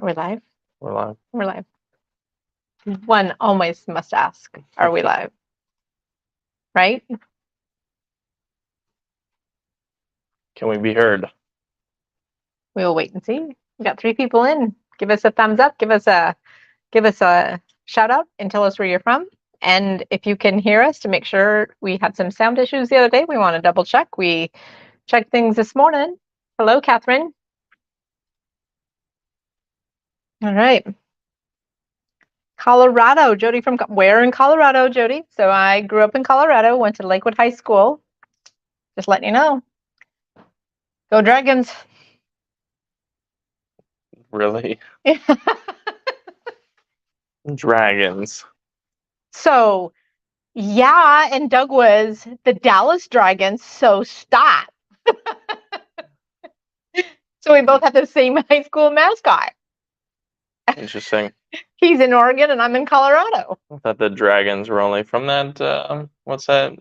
Are we live? We're live. We're live. One always must ask, are we live? Right? Can we be heard? We will wait and see. We got 3 people in. Give us a thumbs up. Give us a shout out and tell us where you're from. And if you can hear us, to make sure, we had some sound issues the other day. We want to double check. We checked things this morning. Hello, Catherine. All right. Colorado, Jody from where in Colorado, Jody? So I grew up in Colorado, went to Lakewood High School. Just letting you know. Go Dragons. Really? Dragons. So, yeah, and Doug was the Dallas Dragons, so stop. So we both have the same high school mascot. Interesting. He's in Oregon and I'm in Colorado. I thought the dragons were only from that, what's that?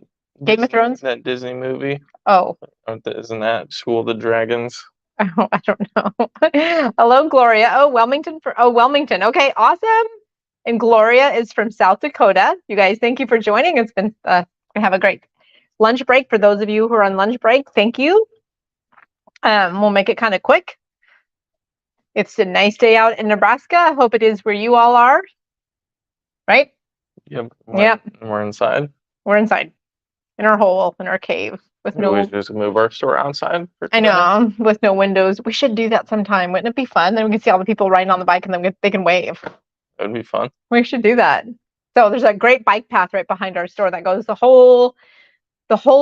Game of Thrones? That Disney movie. Oh. Isn't that School of the Dragons? Oh, I don't know. Hello, Gloria. Oh, Wilmington. Wilmington. Okay, awesome. And Gloria is from South Dakota. You guys, thank you for joining. It's been, we have a great lunch break. For those of you who are on lunch break, thank you. We'll make it kind of quick. It's a nice day out in Nebraska. I hope it is where you all are. Right? Yep. Yep. We're inside. We're inside. In our hole, in our cave. With no. We just move our store outside. I know, with no windows. We should do that sometime. Wouldn't it be fun? Then we can see all the people riding on the bike and then they can wave. It would be fun. We should do that. So there's a great bike path right behind our store that goes the whole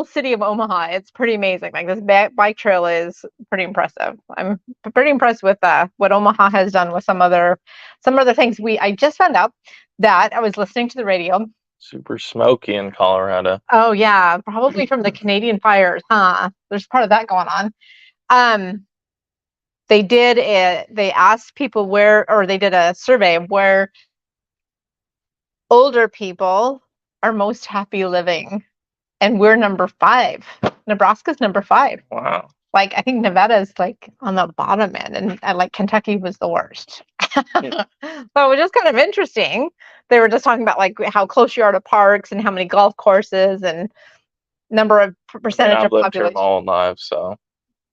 city of Omaha. It's pretty amazing. Like, this bike trail is pretty impressive. I'm pretty impressed with what Omaha has done with some other things. I just found out that I was listening to the radio. Super smoky in Colorado. Oh yeah, probably from the Canadian fires, huh? There's part of that going on. They asked people they did a survey of where older people are most happy living. And we're number 5. Nebraska's number 5. Wow. Like, I think Nevada's like on the bottom end, and like Kentucky was the worst. So it was just kind of interesting. They were just talking about like how close you are to parks and how many golf courses and number of percentage of population. I've lived here my whole life, so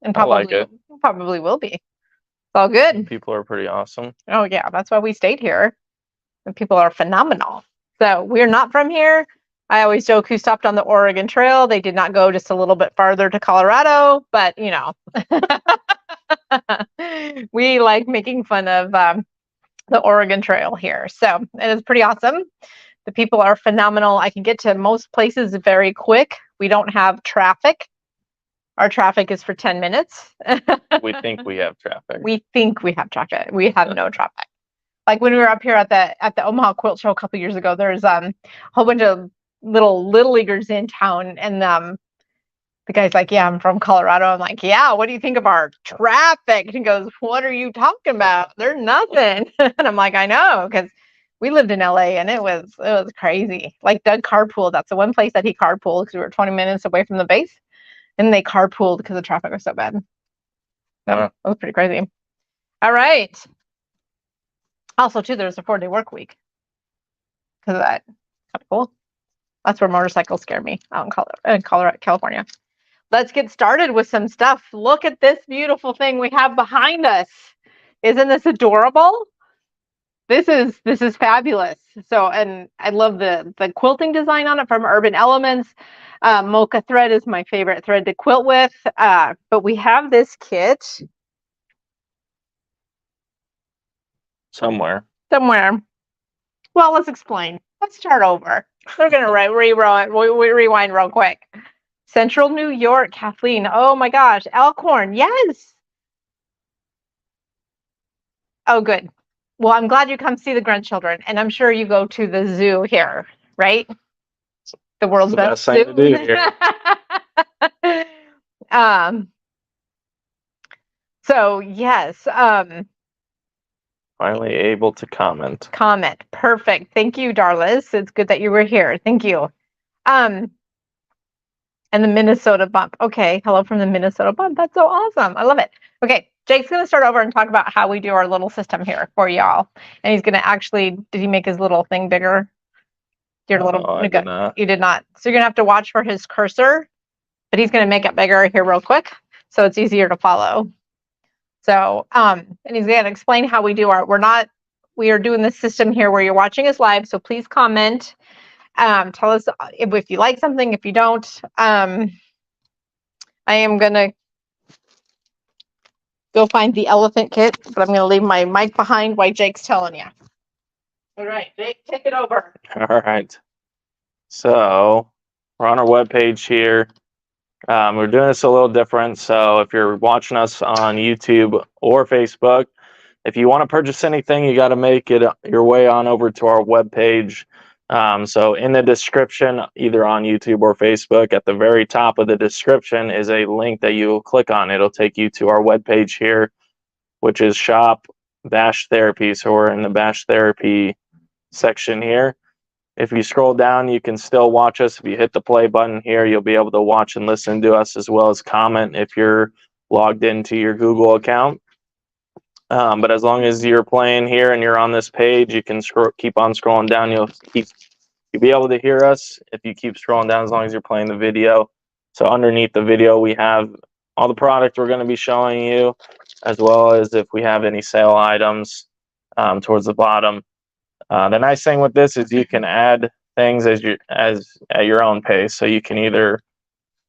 and probably, I like it. Probably will be. It's all good. People are pretty awesome. Oh yeah, that's why we stayed here. And people are phenomenal. So we're not from here. I always joke who stopped on the Oregon Trail. They did not go just a little bit farther to Colorado, but you know, we like making fun of the Oregon Trail here. So it is pretty awesome. The people are phenomenal. I can get to most places very quick. We don't have traffic. Our traffic is for 10 minutes. We think we have traffic. We think we have traffic. We have no traffic. Like when we were up here at the Omaha Quilt Show a couple years ago, there's a whole bunch of little leaguers in town, and the guy's like, yeah, I'm from Colorado. I'm like, yeah, what do you think of our traffic? And he goes, what are you talking about? There's nothing. And I'm like, I know, because we lived in LA and it was crazy. Like Doug carpooled. That's the one place that he carpooled, because we were 20 minutes away from the base, and they carpooled because the traffic was so bad. So that was pretty crazy. All right. Also, too, there's a 4-day work week because of that. Kind of cool. That's where motorcycles scare me, out in Colorado, California. Let's get started with some stuff. Look at this beautiful thing we have behind us. Isn't this adorable? This is fabulous. So, and I love the quilting design on it from Urban Elements. Mocha thread is my favorite thread to quilt with. But we have this kit somewhere. Well, let's explain. Let's start over. They're going to rewind real quick. Central New York, Kathleen. Oh my gosh. Elkhorn. Yes. Oh, good. Well, I'm glad you come see the grandchildren, and I'm sure you go to the zoo here, right? The world's best thing zoo. To do here. So yes. Finally able to comment. Perfect. Thank you, Darlis. It's good that you were here. Thank you. And the Minnesota bump. Okay. Hello from the Minnesota bump. That's so awesome. I love it. Okay. Jake's going to start over and talk about how we do our little system here for y'all. And he's going to actually, did he make his little thing bigger? Your little, I did not. You did not. So you're going to have to watch for his cursor, but he's going to make it bigger here real quick, so it's easier to follow. So, and he's going to explain how we do we are doing this system here where you're watching us live. So please comment. Tell us if you like something, if you don't. I am going to go find the elephant kit, but I'm going to leave my mic behind while Jake's telling you. All right, Jake, take it over. All right. So we're on our webpage here. We're doing this a little different. So if you're watching us on YouTube or Facebook, if you want to purchase anything, you got to make it your way on over to our webpage. So in the description, either on YouTube or Facebook, at the very top of the description is a link that you will click on. It'll take you to our webpage here, which is Shop Bash Therapy. So we're in the Bash Therapy section here. If you scroll down, you can still watch us. If you hit the play button here, you'll be able to watch and listen to us, as well as comment if you're logged into your Google account. But as long as you're playing here and you're on this page, you can keep on scrolling down. You'll be able to hear us if you keep scrolling down, as long as you're playing the video. So underneath the video, we have all the product we're going to be showing you, as well as if we have any sale items towards the bottom. The nice thing with this is you can add things at your own pace. So you can either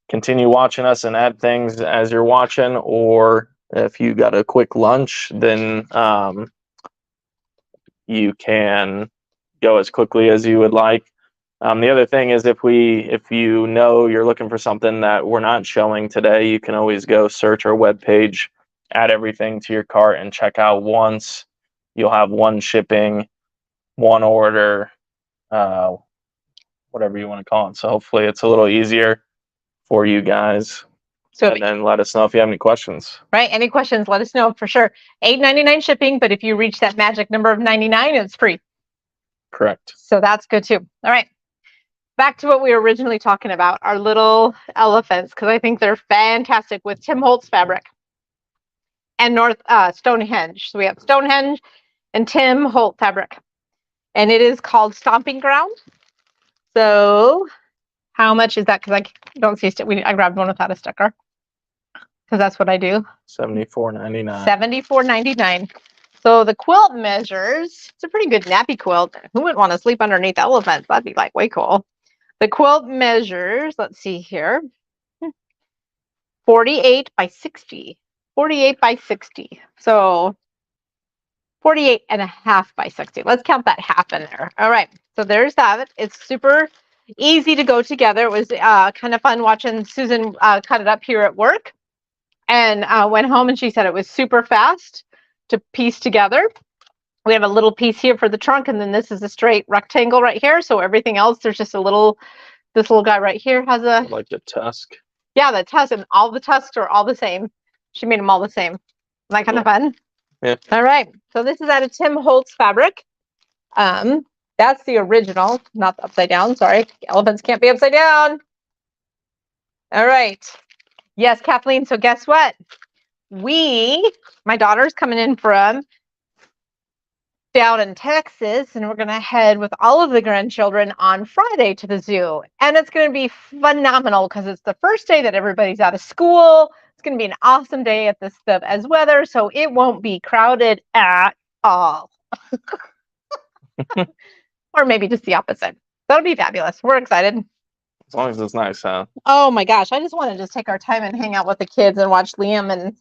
continue watching us and add things as you're watching, or if you got a quick lunch, then you can go as quickly as you would like. The other thing is if you know you're looking for something that we're not showing today, you can always go search our webpage, add everything to your cart, and check out once. You'll have one shipping, one order, whatever you want to call it. So hopefully it's a little easier for you guys. And then let us know if you have any questions. Right. Any questions, let us know for sure. $8.99 shipping, but if you reach that magic number of 99, it's free. Correct. So that's good too. All right. Back to what we were originally talking about, our little elephants, because I think they're fantastic with Tim Holtz fabric and Stonehenge. So we have Stonehenge and Tim Holt fabric. And it is called Stomping Ground. So how much is that? Because I don't see I grabbed one without a sticker, because that's what I do. $74.99. $74.99. So the quilt measures, it's a pretty good nappy quilt. Who wouldn't want to sleep underneath elephants? That'd be like way cool. The quilt measures, let's see here, 48 by 60. 48 by 60. So 48 and a half by 60. Let's count that half in there. All right. So there's that. It's super easy to go together. It was kind of fun watching Susan cut it up here at work, and went home and she said it was super fast to piece together. We have a little piece here for the trunk, and then this is a straight rectangle right here. So everything else, there's just this little guy right here has a like the tusk. Yeah, the tusk, and all the tusks are all the same. She made them all the same. Isn't that kind of fun? Yeah. All right. So this is out of Tim Holtz fabric. That's the original, not the upside down. Sorry, elephants can't be upside down. All right. Yes, Kathleen. So guess what? My daughter's coming in from down in Texas, and we're going to head with all of the grandchildren on Friday to the zoo. And it's going to be phenomenal because it's the first day that everybody's out of school. It's going to be an awesome day at this stuff as weather, so it won't be crowded at all. Or maybe just the opposite. That'll be fabulous. We're excited. As long as it's nice, huh? Oh my gosh. I just want to just take our time and hang out with the kids and watch Liam and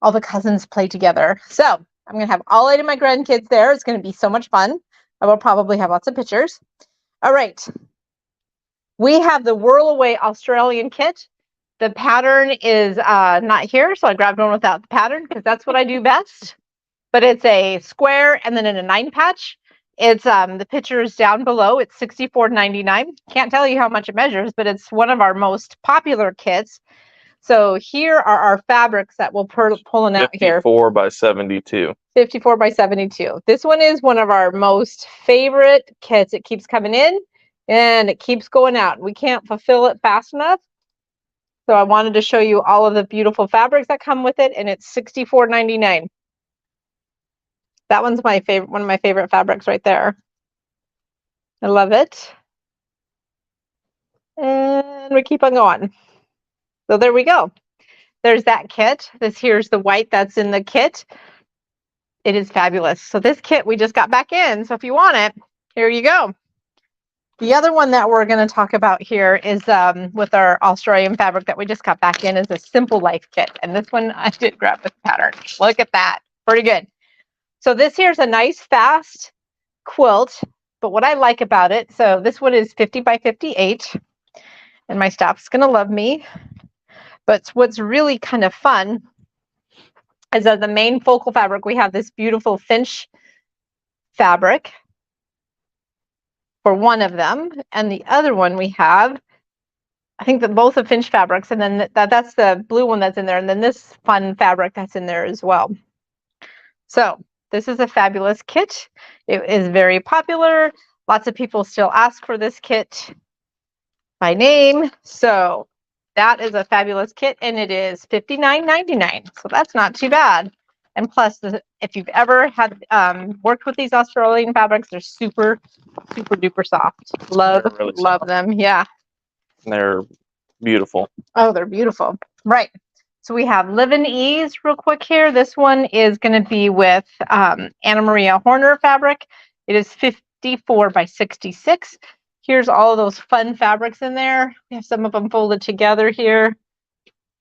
all the cousins play together. So I'm going to have all 8 of my grandkids there. It's going to be so much fun. I will probably have lots of pictures. All right. We have the Whirl Away Australian kit. The pattern is not here, so I grabbed one without the pattern because that's what I do best. But it's a square and then in a 9 patch. It's the picture is down below. It's $64.99. Can't tell you how much it measures, but it's one of our most popular kits. So here are our fabrics that we're pulling out here. 54 by 72. 54 by 72. This one is one of our most favorite kits. It keeps coming in and it keeps going out. We can't fulfill it fast enough. So I wanted to show you all of the beautiful fabrics that come with it, and it's $64.99. That one's my favorite, one of my favorite fabrics right there. I love it. And we keep on going. So there we go. There's that kit. This here's the white that's in the kit. It is fabulous. So this kit we just got back in. So if you want it, here you go. The other one that we're going to talk about here is with our Australian fabric that we just got back in is a Simple Life kit. And this one I did grab this pattern. Look at that. Pretty good. So this here's a nice fast quilt. But what I like about it, so this one is 50 by 58. And my staff's going to love me. But what's really kind of fun is that the main focal fabric, we have this beautiful Finch fabric for one of them, and the other one we have, I think that both of Finch fabrics, and then that's the blue one that's in there, and then this fun fabric that's in there as well. So this is a fabulous kit. It is very popular. Lots of people still ask for this kit by name. So that is a fabulous kit, and it is $59.99. So that's not too bad. And plus, if you've ever had worked with these Australian fabrics, they're super, super duper soft. Love, really love them. Yeah. They're beautiful. Oh, they're beautiful. Right. So we have Live and Ease real quick here. This one is going to be with Anna Maria Horner fabric. It is 54 by 66. Here's all of those fun fabrics in there. We have some of them folded together here.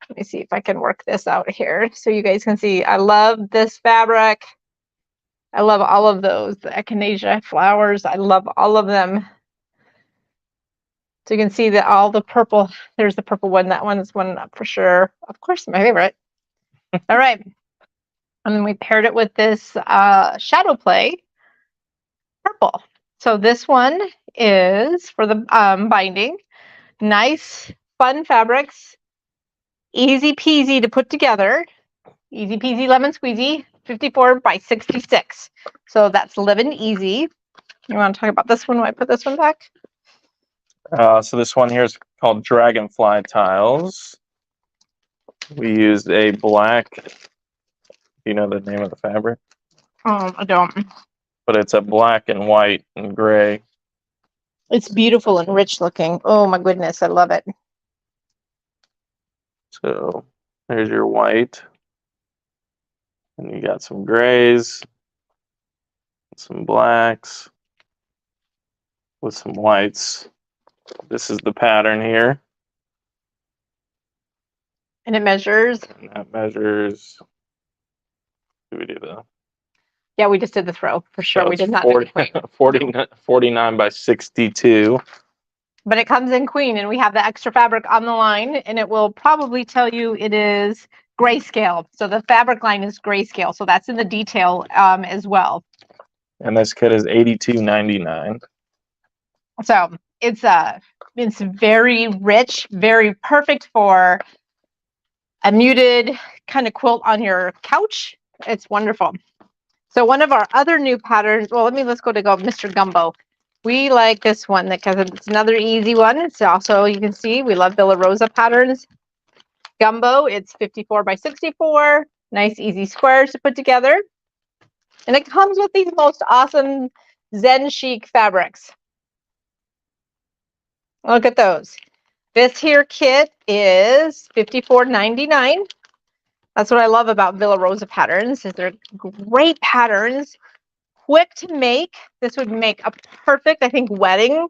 Let me see if I can work this out here so you guys can see. I love this fabric. I love all of those. The echinacea flowers. I love all of them. So you can see that all the purple. There's the purple one. That one is one up for sure. Of course, my favorite. All right. And then we paired it with this Shadow Play purple. So this one is for the binding. Nice, fun fabrics. Easy peasy to put together. Easy peasy lemon squeezy. 54 by 66. So that's Live and Easy. You want to talk about this one when I put this one back? So this one here is called Dragonfly Tiles. We used a black. Do you know the name of the fabric? I don't. But it's a black and white and gray. It's beautiful and rich looking. Oh my goodness, I love it. So there's your white. And you got some grays, some blacks, with some whites. This is the pattern here. And it measures? And that measures, do we do the? Yeah, we just did the throw, for sure. So we did not 49 by 62. But it comes in queen, and we have the extra fabric on the line, and it will probably tell you it is grayscale. So the fabric line is grayscale. So that's in the detail as well. And this kit is $82.99. So it's very rich, very perfect for a muted kind of quilt on your couch. It's wonderful. So one of our other new patterns, well, let's go to Mr. Gumbo. We like this one because it's another easy one. It's also, you can see, we love Villa Rosa patterns. Gumbo, it's 54 by 64. Nice, easy squares to put together. And it comes with these most awesome Zen chic fabrics. Look at those. This here kit is $54.99. That's what I love about Villa Rosa patterns, is they're great patterns, quick to make. This would make a perfect, I think, wedding.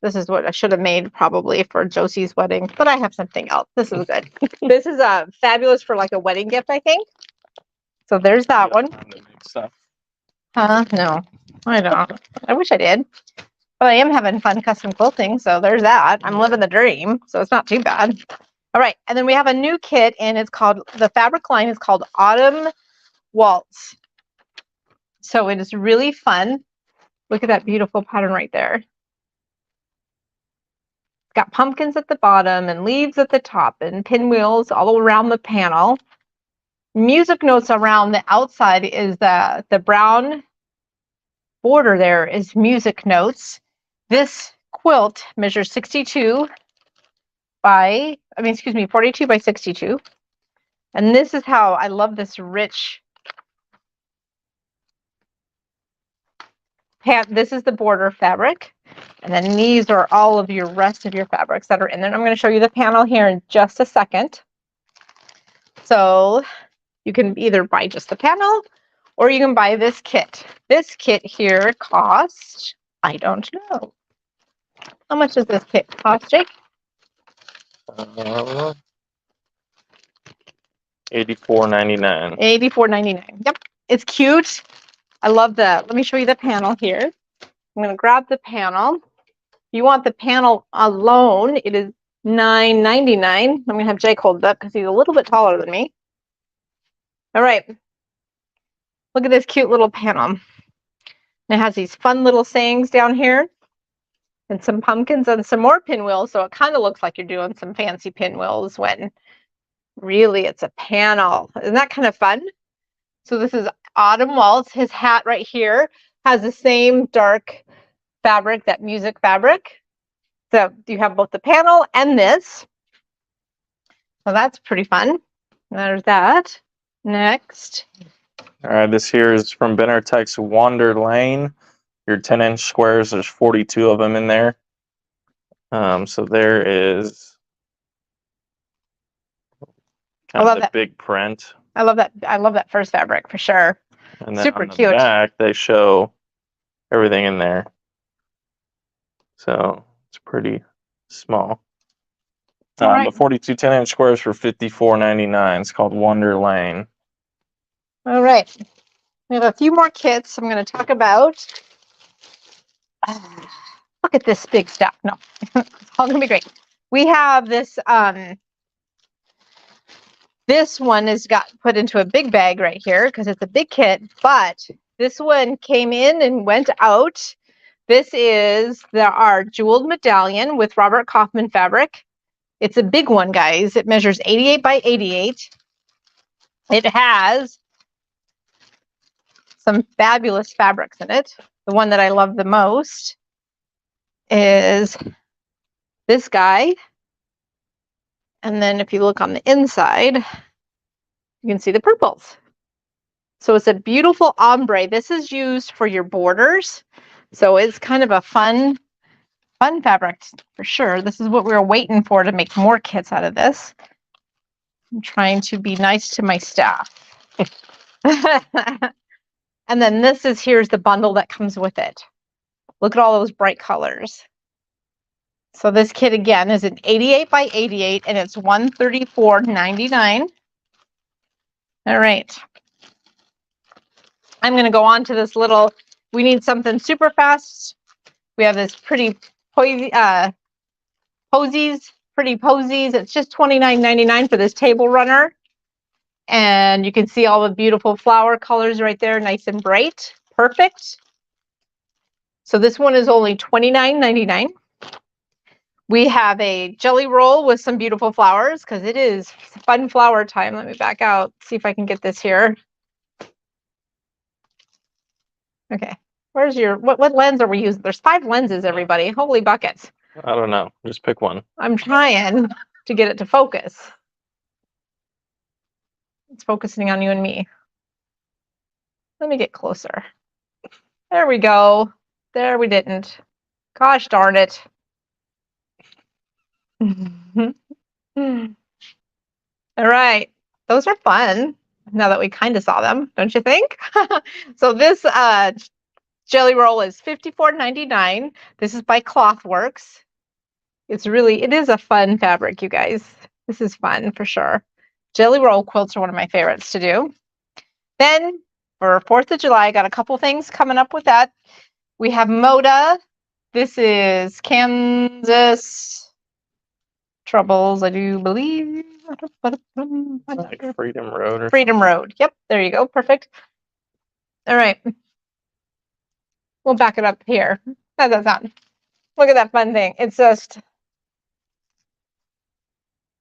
This is what I should have made probably for Josie's wedding, but I have something else. This is good. This is fabulous for like a wedding gift, I think. So there's that one. No, I don't. I wish I did. But I am having fun custom quilting, so there's that. I'm living the dream, so it's not too bad. All right, and then we have a new kit, and it's called, the fabric line is called Autumn Waltz. So it is really fun. Look at that beautiful pattern right there. It's got pumpkins at the bottom and leaves at the top and pinwheels all around the panel. Music notes around the outside is the brown border there is music notes. This quilt measures 62 by excuse me, 42 by 62. And this is how I love this rich this is the border fabric. And then these are all of your rest of your fabrics that are in there. I'm going to show you the panel here in just a second. So you can either buy just the panel or you can buy this kit. This kit here costs, I don't know. How much does this kit cost, Jake? $84.99. $84.99. Yep, it's cute. I love that. Let me show you the panel here. I'm going to grab the panel. If you want the panel alone, it is $9.99. I'm going to have Jake hold it up because he's a little bit taller than me. All right. Look at this cute little panel. And it has these fun little sayings down here and some pumpkins and some more pinwheels. So it kind of looks like you're doing some fancy pinwheels when really it's a panel. Isn't that kind of fun? So this is Autumn Waltz. His hat right here has the same dark fabric, that music fabric. So you have both the panel and this. So that's pretty fun. There's that. Next. All right, this here is from Benartech's Wander Lane. Your 10-inch squares, there's 42 of them in there. So there is kind of the big print. I love that. I love that first fabric for sure. And then super on the cute. back, they show everything in there. So it's pretty small. Right. But 42 10-inch squares for $54.99. It's called Wander Lane. All right. We have a few more kits I'm going to talk about. Look at this big stuff. No, it's all going to be great. We have this. This one has got put into a big bag right here because it's a big kit, but this one came in and went out. This is our jeweled medallion with Robert Kaufman fabric. It's a big one, guys. It measures 88 by 88. It has some fabulous fabrics in it. The one that I love the most is this guy. And then if you look on the inside, you can see the purples. So it's a beautiful ombre. This is used for your borders. So it's kind of a fun fabric for sure. This is what we were waiting for to make more kits out of this. I'm trying to be nice to my staff. And then here's the bundle that comes with it. Look at all those bright colors. So this kit again is an 88 by 88 and it's $134.99. All right. I'm going to go on to this little, we need something super fast. We have this pretty posies. It's just $29.99 for this table runner. And you can see all the beautiful flower colors right there, nice and bright. Perfect. So this one is only $29.99. We have a jelly roll with some beautiful flowers because it is fun flower time. Let me back out, see if I can get this here. Okay, where's your, what lens are we using? There's 5 lenses, everybody. Holy buckets. I don't know. Just pick one. I'm trying to get it to focus. It's focusing on you and me. Let me get closer. There we go. There we didn't. Gosh darn it. All right. Those are fun now that we kind of saw them, don't you think? So this jelly roll is $54.99. This is by Clothworks. It is a fun fabric, you guys. This is fun for sure. Jelly roll quilts are one of my favorites to do. Then for 4th of July, I got a couple things coming up with that. We have Moda. This is Kansas Troubles, I do believe. Like Freedom Road. Freedom Road. Yep, there you go. Perfect. All right. We'll back it up here. How's that sound? Look at that fun thing. It's just,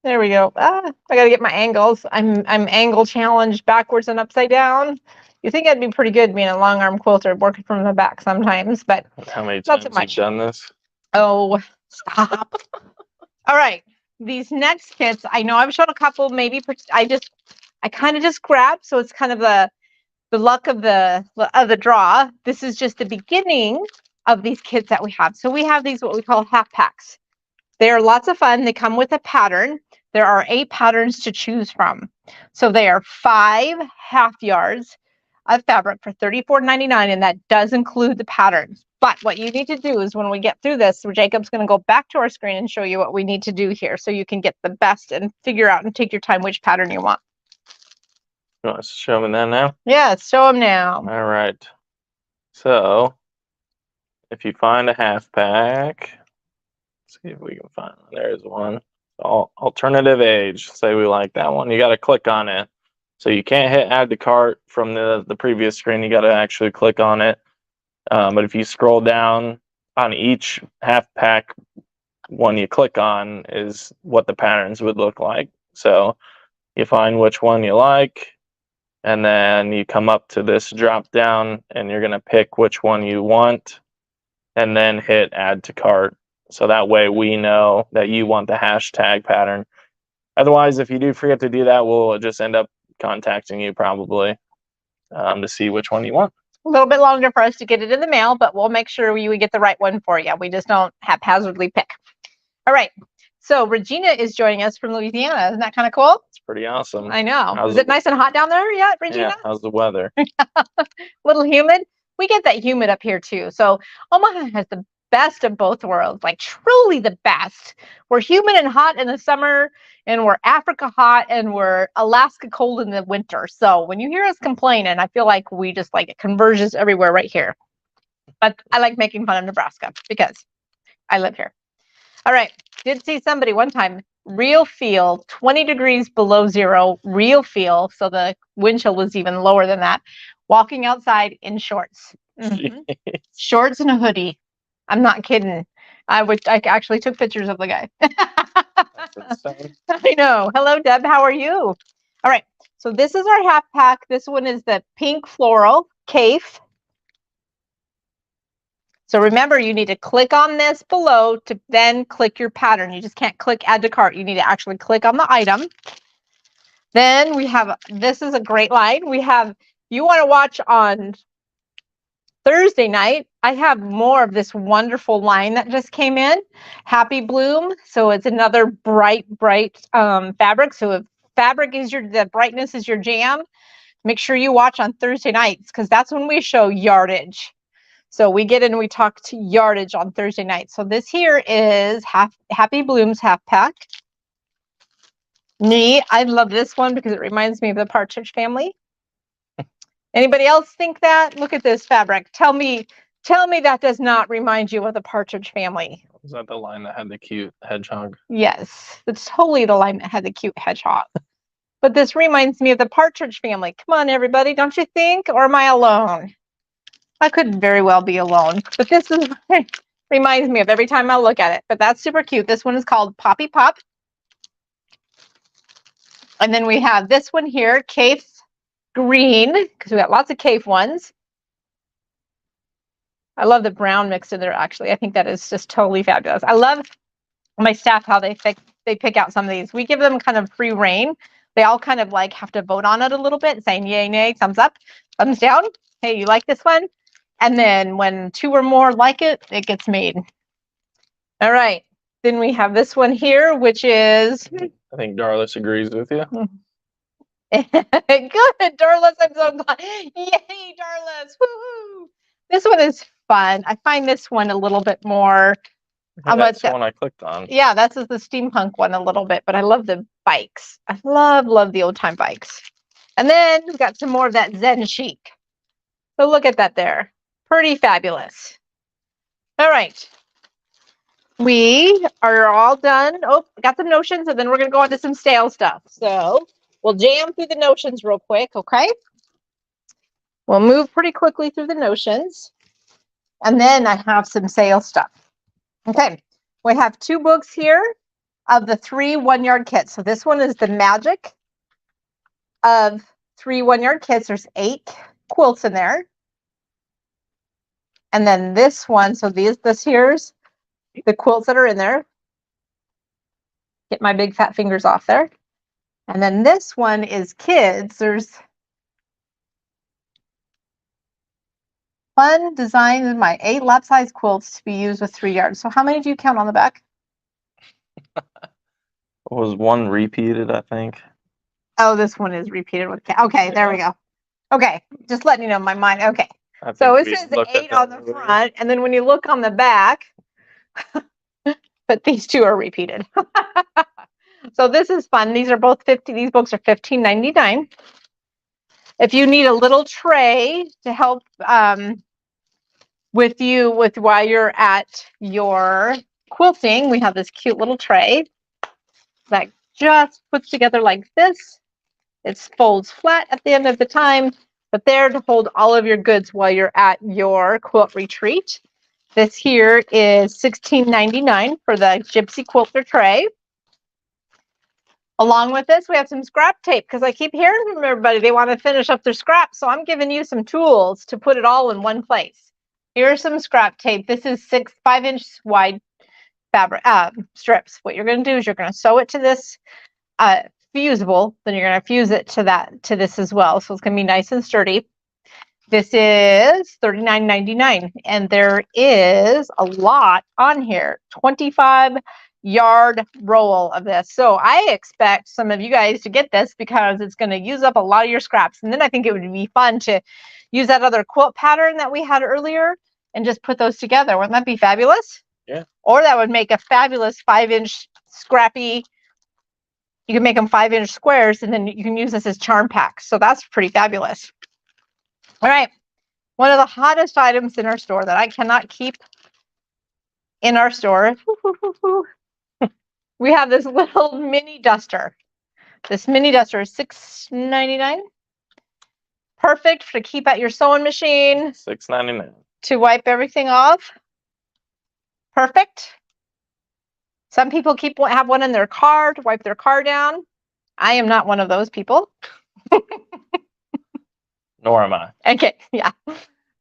there we go. I got to get my angles. I'm angle challenged backwards and upside down. You think I'd be pretty good being a long arm quilter, working from the back sometimes, but how many not times so much. you've done this? Oh, stop. All right. these next kits, I know I've shown a couple, maybe I kind of just grabbed, so it's kind of the luck of the draw. This is just the beginning of these kits that we have. So we have these, what we call half packs. They are lots of fun. They come with a pattern. There are 8 patterns to choose from. So they are 5 half yards of fabric for $34.99, and that does include the patterns. But what you need to do is when we get through this, Jacob's going to go back to our screen and show you what we need to do here so you can get the best and figure out and take your time which pattern you want. You want to show me that now? Yes, show them now. All right. So if you find a half pack, let's see if we can find one. There's one. Alternative age. Say we like that one. You got to click on it. So you can't hit add to cart from the previous screen. You got to actually click on it. But if you scroll down on each half pack, one you click on is what the patterns would look like. So you find which one you like, and then you come up to this drop down and you're going to pick which one you want and then hit add to cart. So that way we know that you want the hashtag pattern. Otherwise, if you do forget to do that, we'll just end up contacting you probably to see which one you want. A little bit longer for us to get it in the mail, but we'll make sure we get the right one for you. We just don't haphazardly pick. All right. So Regina is joining us from Louisiana. Isn't that kind of cool? It's pretty awesome. I know. Is it nice and hot down there yet, Regina? Yeah, how's the weather? A little humid. We get that humid up here too. So Omaha has the best of both worlds, like truly the best. We're humid and hot in the summer, and we're Africa hot, and we're Alaska cold in the winter. So when you hear us complaining, I feel like we just like it converges everywhere right here. But I like making fun of Nebraska because I live here. All right. Did see somebody one time, real feel, 20 degrees below zero, real feel. So the wind chill was even lower than that. Walking outside in shorts. Shorts and a hoodie. I'm not kidding. I actually took pictures of the guy. That's insane. I know. Hello, Deb. How are you? All right. So this is our half pack. This one is the pink floral cafe. So remember, you need to click on this below to then click your pattern. You just can't click add to cart. You need to actually click on the item. Then we have, this is a great line. We have, you want to watch on Thursday night, I have more of this wonderful line that just came in. Happy Bloom. So it's another bright fabric. So if fabric is the brightness is your jam, make sure you watch on Thursday nights because that's when we show yardage. So we get in and we talk to yardage on Thursday night. So this here is Happy Blooms half pack. I love this one because it reminds me of the Partridge Family. Anybody else think that? Look at this fabric. Tell me that does not remind you of the Partridge Family. Was that the line that had the cute hedgehog? Yes, it's totally the line that had the cute hedgehog. But this reminds me of the Partridge Family. Come on, everybody, don't you think? Or am I alone? I could very well be alone, but this is reminds me of every time I look at it. But that's super cute. This one is called Poppy Pop. And then we have this one here, Cafe Green, because we got lots of cave ones. I love the brown mixed in there, actually. I think that is just totally fabulous. I love my staff, how they pick out some of these. We give them kind of free reign. They all kind of like have to vote on it a little bit, saying yay, nay, thumbs up, thumbs down. Hey, you like this one? And then when 2 or more like it, it gets made. All right. Then we have this one here, which is... I think Darlis agrees with you. Good, Darlis. I'm so glad. Yay, Darlis. Woo-hoo. This one is fun. I find this one a little bit more... That's the one I clicked on. Yeah, that's the steampunk one a little bit, but I love the bikes. I love the old time bikes. And then we've got some more of that Zen chic. So look at that there. Pretty fabulous. All right. We are all done. Oh, got some notions, and then we're going to go on to some sale stuff. So we'll jam through the notions real quick, okay? We'll move pretty quickly through the notions. And then I have some sale stuff. Okay. We have 2 books here of the 3 1-yard kits. So this one is the magic of 3 1-yard kits. There's 8 quilts in there. And then this one, so this here's the quilts that are in there. Get my big fat fingers off there. And then this one is kids. There's fun designs in my 8 lap-size quilts to be used with 3 yards. So how many do you count on the back? Was one repeated, I think. Oh, this one is repeated with okay, there we go. Okay, just letting you know my mind. Okay, so it says 8 on the front, and then when you look on the back, but these 2 are repeated. So this is fun. These are both 50. These books are $15.99. If you need a little tray to help with while you're at your quilting, we have this cute little tray that just puts together like this. It folds flat at the end of the time, but there to hold all of your goods while you're at your quilt retreat. This here is $16.99 for the Gypsy Quilter tray. Along with this, we have some scrap tape because I keep hearing from everybody they want to finish up their scrap. So I'm giving you some tools to put it all in one place. Here's some scrap tape. This is 5-inch wide fabric strips. What you're going to do is you're going to sew it to this fusible, then you're going to fuse it to this as well. So it's going to be nice and sturdy. This is $39.99, and there is a lot on here. 25-yard roll of this. So I expect some of you guys to get this because it's going to use up a lot of your scraps. And then I think it would be fun to use that other quilt pattern that we had earlier and just put those together. Wouldn't that be fabulous? Yeah. Or that would make a fabulous 5-inch scrappy. You can make them 5-inch squares, and then you can use this as charm packs. So that's pretty fabulous. All right. One of the hottest items in our store that I cannot keep in our store. We have this little mini duster. This mini duster is $6.99. Perfect to keep at your sewing machine. $6.99. To wipe everything off. Perfect. Some people have one in their car to wipe their car down. I am not one of those people. Nor am I. Okay, yeah.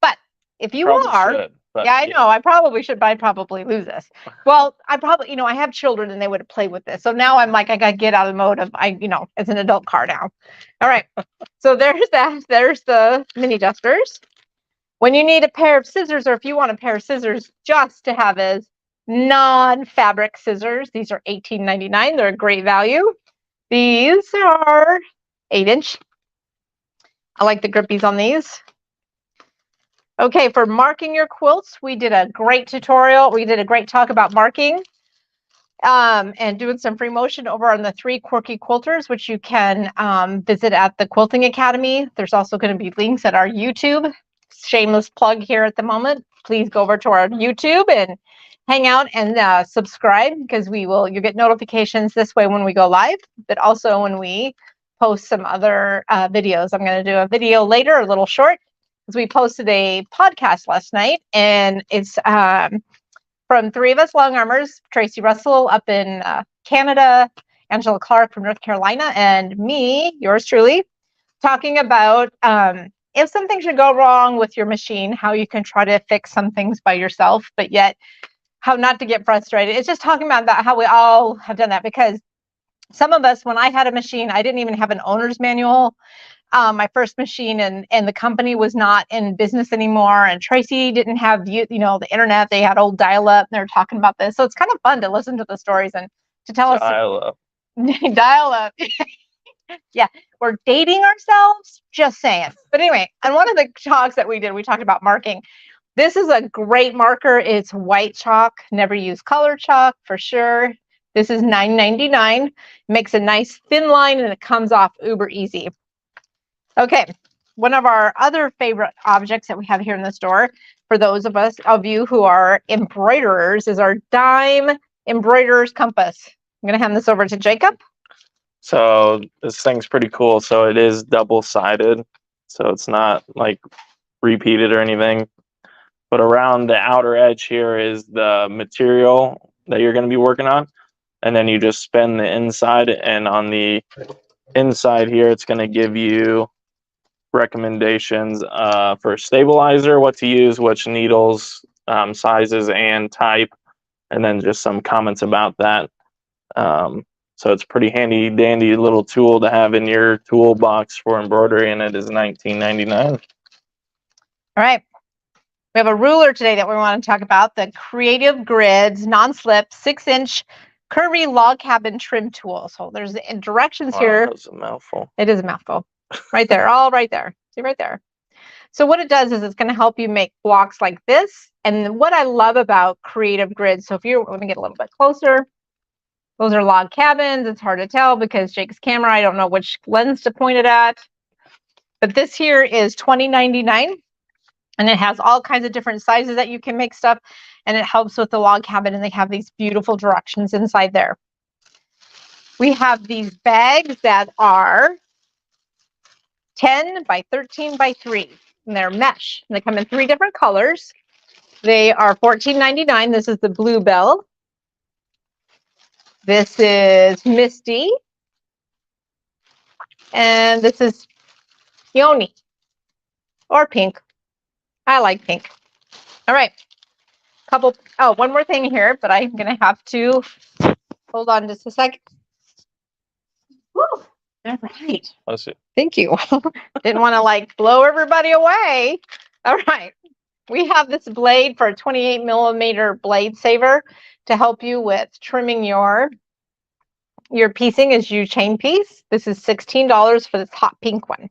But if you are, yeah, I know, I probably should, but I'd probably lose this. Well, I probably, I have children and they would play with this. So now I'm like, I got to get out of the mode of, it's an adult car now. All right. So there's that. There's the mini dusters. When you need a pair of scissors, or if you want a pair of scissors just to have as non-fabric scissors, these are $18.99. They're a great value. These are 8-inch. I like the grippies on these. Okay, for marking your quilts, we did a great tutorial. We did a great talk about marking and doing some free motion over on the 3 quirky quilters, which you can visit at the Quilting Academy. There's also going to be links at our YouTube. Shameless plug here at the moment. Please go over to our YouTube and hang out and subscribe, because you'll get notifications this way when we go live, but also when we post some other videos. I'm going to do a video later, a little short, because we posted a podcast last night, and it's from 3 of us long armors: Tracy Russell up in Canada, Angela Clark from North Carolina, and me, yours truly, talking about if something should go wrong with your machine, how you can try to fix some things by yourself, but yet how not to get frustrated. It's just talking about that, how we all have done that, because some of us, when I had a machine, I didn't even have an owner's manual. My first machine, and the company was not in business anymore, and Tracy didn't have the internet. They had old dial-up, and they were talking about this. So it's kind of fun to listen to the stories and to tell us. Dial-up. Dial-up. Yeah, we're dating ourselves, just saying. But anyway, on one of the talks that we did, we talked about marking. This is a great marker. It's white chalk. Never use color chalk for sure. This is $9.99. Makes a nice thin line, and it comes off uber easy. Okay, one of our other favorite objects that we have here in the store, for those of you who are embroiderers, is our dime embroiderer's compass. I'm going to hand this over to Jacob. So this thing's pretty cool. So it is double-sided, so it's not like repeated or anything. But around the outer edge here is the material that you're going to be working on, and then you just spin the inside, and on the inside here, it's going to give you recommendations for stabilizer, what to use, which needles, sizes, and type, and then just some comments about that. So it's pretty handy dandy little tool to have in your toolbox for embroidery, and it is $19.99. All right. We have a ruler today that we want to talk about, the Creative Grids non-slip 6-inch curvy log cabin trim tool. So there's directions here. That was a mouthful. It is a mouthful. Right there, all right there. See right there. So what it does is it's going to help you make blocks like this. And what I love about Creative Grids, so if you're, let me get a little bit closer. Those are log cabins. It's hard to tell because Jake's camera, I don't know which lens to point it at. But this here is $20.99. And it has all kinds of different sizes that you can make stuff. And it helps with the log cabin. And they have these beautiful directions inside there. We have these bags that are 10 by 13 by 3. And they're mesh. And they come in 3 different colors. They are $14.99. This is the Bluebell. This is Misty. And this is Peony. Or pink. I like pink. All right. One more thing here, but I'm going to have to hold on just a second. Woo! All right. Let's see. Thank you. Didn't want to like blow everybody away. All right. We have this blade for a 28mm blade saver to help you with trimming your piecing as you chain piece. This is $16 for this hot pink one.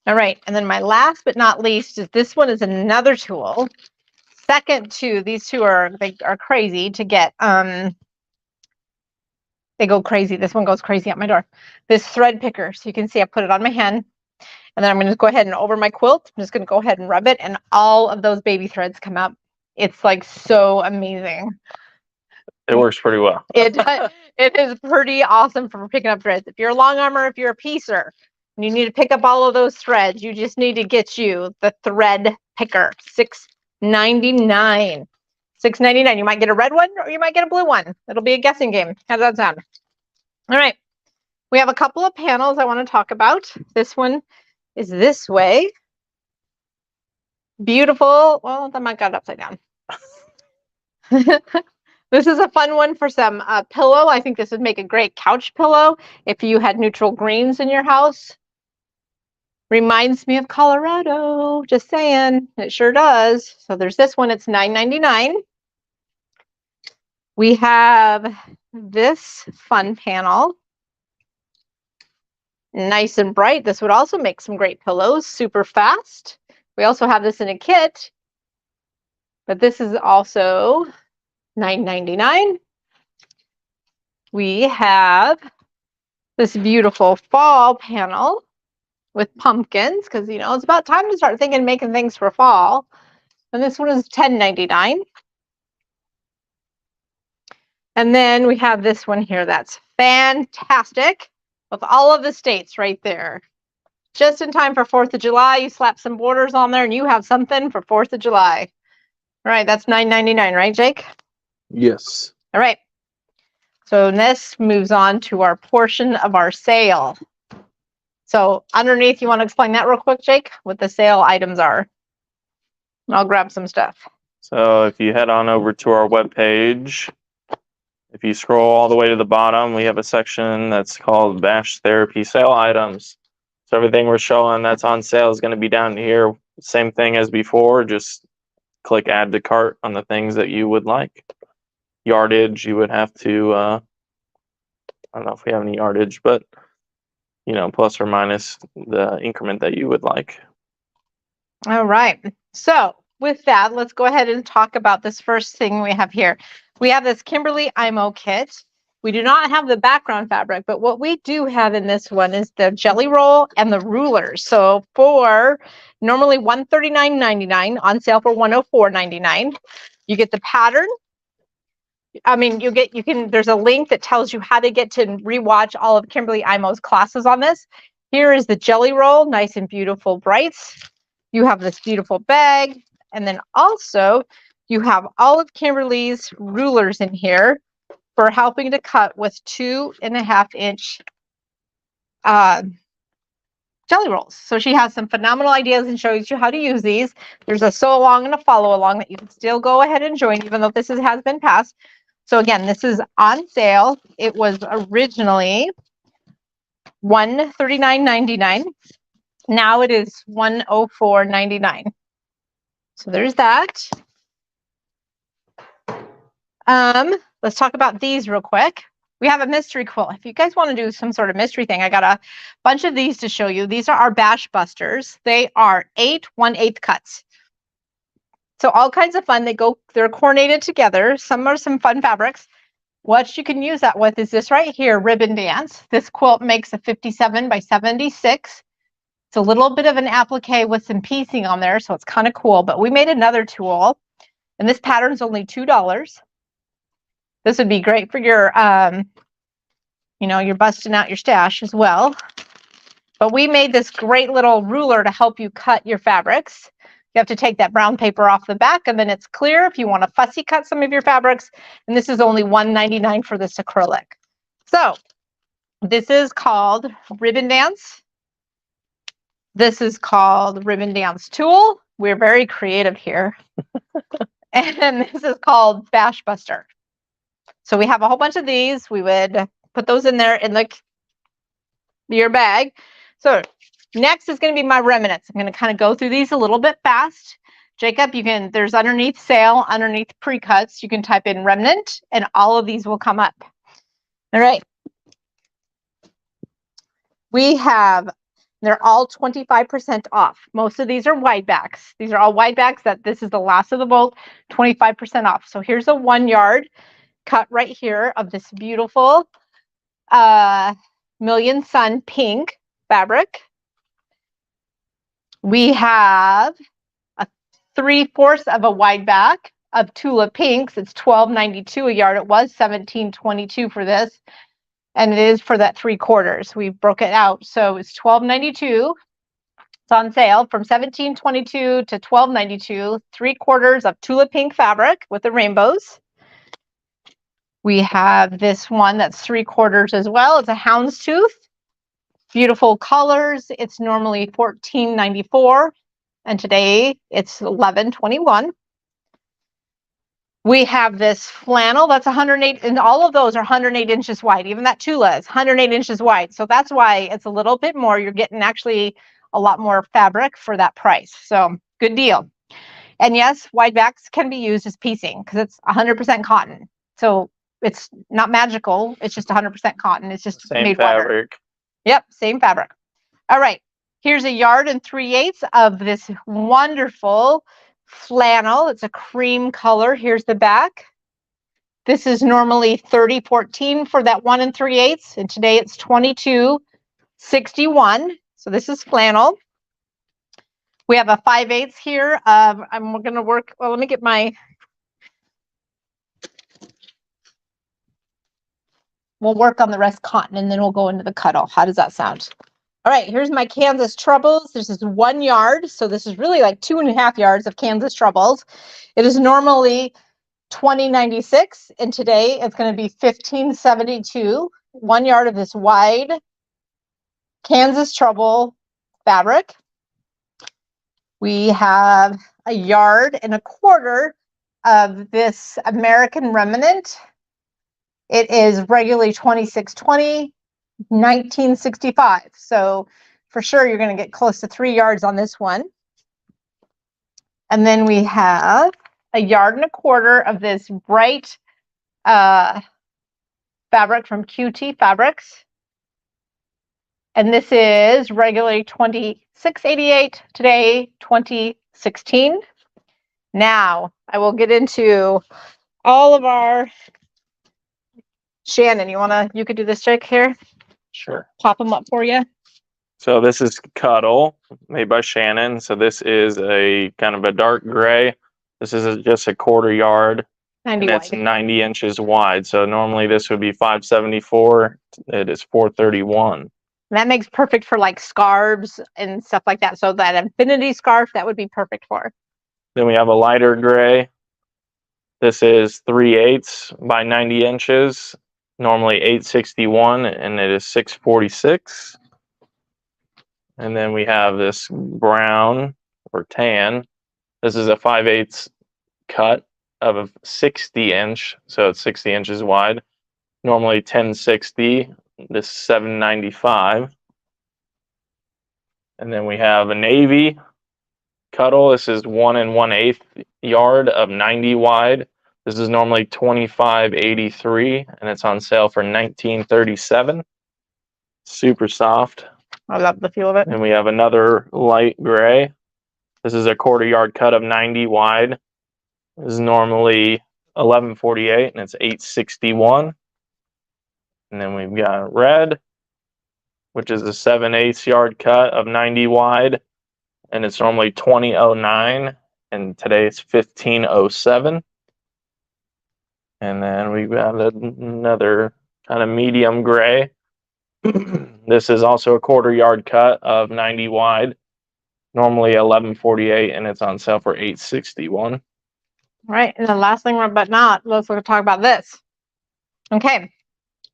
All right, and then my last but not least is this one is another tool. Second to these two are crazy to get. They go crazy. This one goes crazy at my door. This thread picker. So you can see I put it on my hand. And then I'm going to go ahead and over my quilt. I'm just going to go ahead and rub it. And all of those baby threads come out. It's like so amazing. It works pretty well. It is pretty awesome for picking up threads. If you're a long armor, if you're a piecer, and you need to pick up all of those threads, you just need to get you the thread picker. $6.99. $6.99. You might get a red one or you might get a blue one. It'll be a guessing game. How does that sound? All right. We have a couple of panels I want to talk about. This one is this way. Beautiful. Well, that might got it upside down. This is a fun one for some pillow. I think this would make a great couch pillow if you had neutral greens in your house. Reminds me of Colorado. Just saying. It sure does. So there's this one. It's $9.99. We have this fun panel. Nice and bright. This would also make some great pillows. Super fast. We also have this in a kit. But this is also $9.99. We have this beautiful fall panel with pumpkins because, you know, it's about time to start thinking making things for fall. And this one is $10.99. And then we have this one here that's fantastic with all of the states right there. Just in time for 4th of July, you slap some borders on there and you have something for 4th of July. All right, that's $9.99, right, Jake? Yes. All right. So this moves on to our portion of our sale. So underneath, you want to explain that real quick, Jake, what the sale items are? And I'll grab some stuff. So if you head on over to our webpage, if you scroll all the way to the bottom, we have a section that's called Bash Therapy Sale Items. So everything we're showing that's on sale is going to be down here. Same thing as before, just click add to cart on the things that you would like. Yardage, you would have to, I don't know if we have any yardage, but, you know, plus or minus the increment that you would like. All right. So with that, let's go ahead and talk about this first thing we have here. We have this Kimberly IMO kit. We do not have the background fabric, but what we do have in this one is the jelly roll and the rulers. So for normally $139.99, on sale for $104.99. You get the pattern. I mean, there's a link that tells you how to get to rewatch all of Kimberly IMO's classes on this. Here is the jelly roll, nice and beautiful brights. You have this beautiful bag. And then also you have all of Kimberly's rulers in here for helping to cut with 2.5-inch jelly rolls. So she has some phenomenal ideas and shows you how to use these. There's a sew along and a follow along that you can still go ahead and join, even though this has been passed. So again, this is on sale. It was originally $139.99. Now it is $104.99. So there's that. Let's talk about these real quick. We have a mystery quilt. If you guys want to do some sort of mystery thing, I got a bunch of these to show you. These are our Bash Busters. They are 8 1/8 cuts. So all kinds of fun. They're coordinated together. Some are some fun fabrics. What you can use that with is this right here, Ribbon Dance. This quilt makes a 57 by 76. It's a little bit of an applique with some piecing on there, so it's kind of cool. But we made another tool, and this pattern's only $2. This would be great for your, you're busting out your stash as well. But we made this great little ruler to help you cut your fabrics. You have to take that brown paper off the back, and then it's clear if you want to fussy cut some of your fabrics. And this is only $1.99 for this acrylic. So this is called Ribbon Dance. This is called Ribbon Dance Tool. We're very creative here. And this is called Bash Buster. So we have a whole bunch of these. We would put those in there in your bag. So next is going to be my remnants. I'm going to kind of go through these a little bit fast. Jacob, there's underneath sale, underneath pre-cuts, you can type in remnant and all of these will come up. All right. They're all 25% off. Most of these are wide backs. These are all wide backs. This is the last of the bolt, 25% off. So here's a 1 yard cut right here of this beautiful Million Sun pink fabric. We have a 3/4 of a wide back of Tula pinks. It's $12.92 a yard. It was $17.22 for this, and it is for that 3/4. We broke it out, so it's $12.92. It's on sale from $17.22 to $12.92. 3/4 of Tula pink fabric with the rainbows. We have this one that's 3/4 as well. It's a houndstooth. Beautiful colors. It's normally $14.94, and today it's $11.21. We have this flannel that's 108, and all of those are 108 inches wide. Even that Tula is 108 inches wide. So that's why it's a little bit more. You're getting actually a lot more fabric for that price. So good deal. And yes, wide backs can be used as piecing because it's 100% cotton. So it's not magical. It's just 100% cotton. It's just Same made fabric. water. Yep, same fabric. All right. Here's a 1 3/8 of this wonderful flannel. It's a cream color. Here's the back. This is normally $30.14 for that 1 3/8, and today it's $22.61. So this is flannel. We have a 5/8 here. I'm going to work. Well, let me get my. We'll work on the rest cotton, and then we'll go into the cuddle. How does that sound? All right, here's my Kansas Troubles. This is 1 yard, so this is really like 2.5 yards of Kansas Troubles. It is normally $20.96, and today it's going to be $15.72. 1 yard of this wide Kansas Trouble fabric. We have a 1.25 yards of this American Remnant. It is regularly $26.20, $19.65. So for sure, you're going to get close to 3 yards on this one. And then we have a 1.25 yards of this bright fabric from QT Fabrics. And this is regularly $26.88, today $20.16. Now I will get into all of our. Shannon, you could do this trick here? Sure. Pop them up for you. So this is Cuddle, made by Shannon. So this is a kind of a dark gray. This is just a 1/4 yard. 90 and it's wide. 90 inches wide. So normally this would be $5.74. It is $4.31. And that makes perfect for like scarves and stuff like that. So that infinity scarf, that would be perfect for. Then we have a lighter gray. This is 3/8 by 90 inches. Normally $8.61, and it is $6.46. And then we have this brown or tan. This is a 5/8 cut. of a 60-inch, so it's 60 inches wide. Normally 1060. This is $7.95. And then we have a navy cuddle. This is 1 1/8 yard of 90 wide. This is normally $25.83, and it's on sale for $19.37. Super soft. I love the feel of it. And we have another light gray. This is a 1/4 yard cut of 90 wide. This is normally $11.48, and it's $8.61. And then we've got red, which is a 7/8 yard cut of 90 wide, and it's normally $20.09, and today it's $15.07. And then we've got another kind of medium gray. This is also a 1/4 yard cut of 90 wide, normally $11.48, and it's on sale for $8.61. All right, and the last thing, but not, let's talk about this. Okay,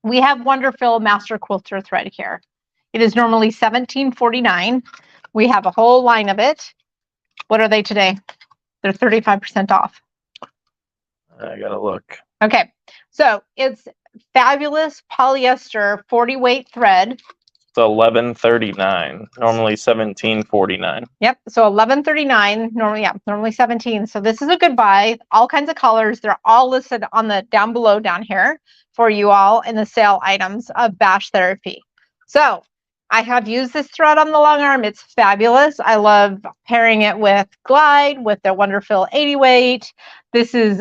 we have Wonderfill Master Quilter thread here. It is normally $17.49. We have a whole line of it. What are they today? They're 35% off. I gotta look. Okay, so it's fabulous polyester 40 weight thread. It's $11.39. Normally $17.49. Yep, so $11.39. Normally 17. So this is a good buy. All kinds of colors. They're all listed on the down below down here for you all in the sale items of Bash Therapy. So I have used this thread on the long arm. It's fabulous. I love pairing it with Glide, with the Wonderfill 80 weight. This is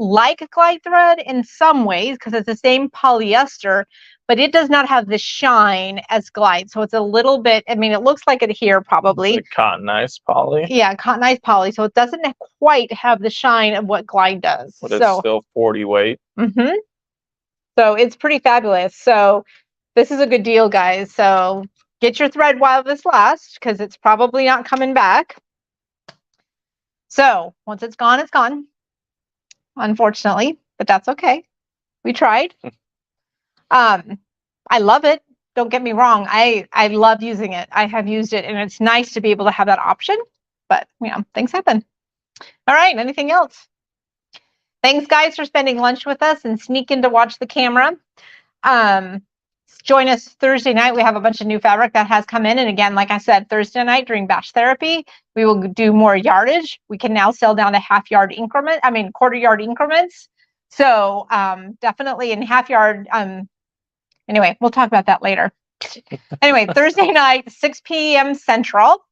like Glide thread in some ways because it's the same polyester, but it does not have the shine as Glide. So it's a little bit, I mean, it looks like it here probably. It's like cottonized poly. Yeah, cottonized poly. So it doesn't quite have the shine of what Glide does. But it's still 40 weight. Mm-hmm. So it's pretty fabulous. So this is a good deal, guys. So get your thread while this lasts because it's probably not coming back. So once it's gone, unfortunately, but that's okay. We tried. I love it. Don't get me wrong. I love using it. I have used it, and it's nice to be able to have that option. But, you know, things happen. All right. Anything else? Thanks, guys, for spending lunch with us and sneaking to watch the camera. Join us Thursday night. We have a bunch of new fabric that has come in. And again, like I said, Thursday night during Bash Therapy, we will do more yardage. We can now sell down to 1/2 yard increment. I mean, 1/4 yard increments. So definitely in 1/2 yard. Anyway, we'll talk about that later. Anyway, Thursday night, 6 p.m. Central,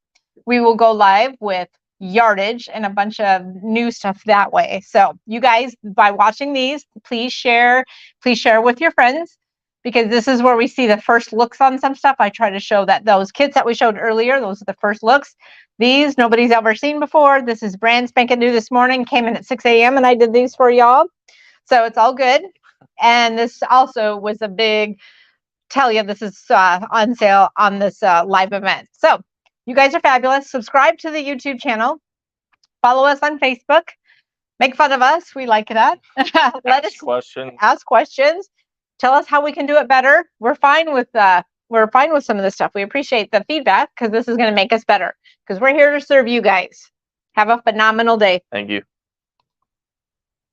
we will go live with yardage and a bunch of new stuff that way. So you guys, by watching these, please share with your friends, because this is where we see the first looks on some stuff. I try to show that those kits that we showed earlier, those are the first looks. These nobody's ever seen before. This is brand spanking new this morning. Came in at 6 a.m. and I did these for y'all. So it's all good. And this also was a big tell you, this is on sale on this live event. So you guys are fabulous. Subscribe to the YouTube channel. Follow us on Facebook. Make fun of us. We like that. Ask questions. Tell us how we can do it better. We're fine with some of this stuff. We appreciate the feedback because this is going to make us better, because we're here to serve you guys. Have a phenomenal day. Thank you.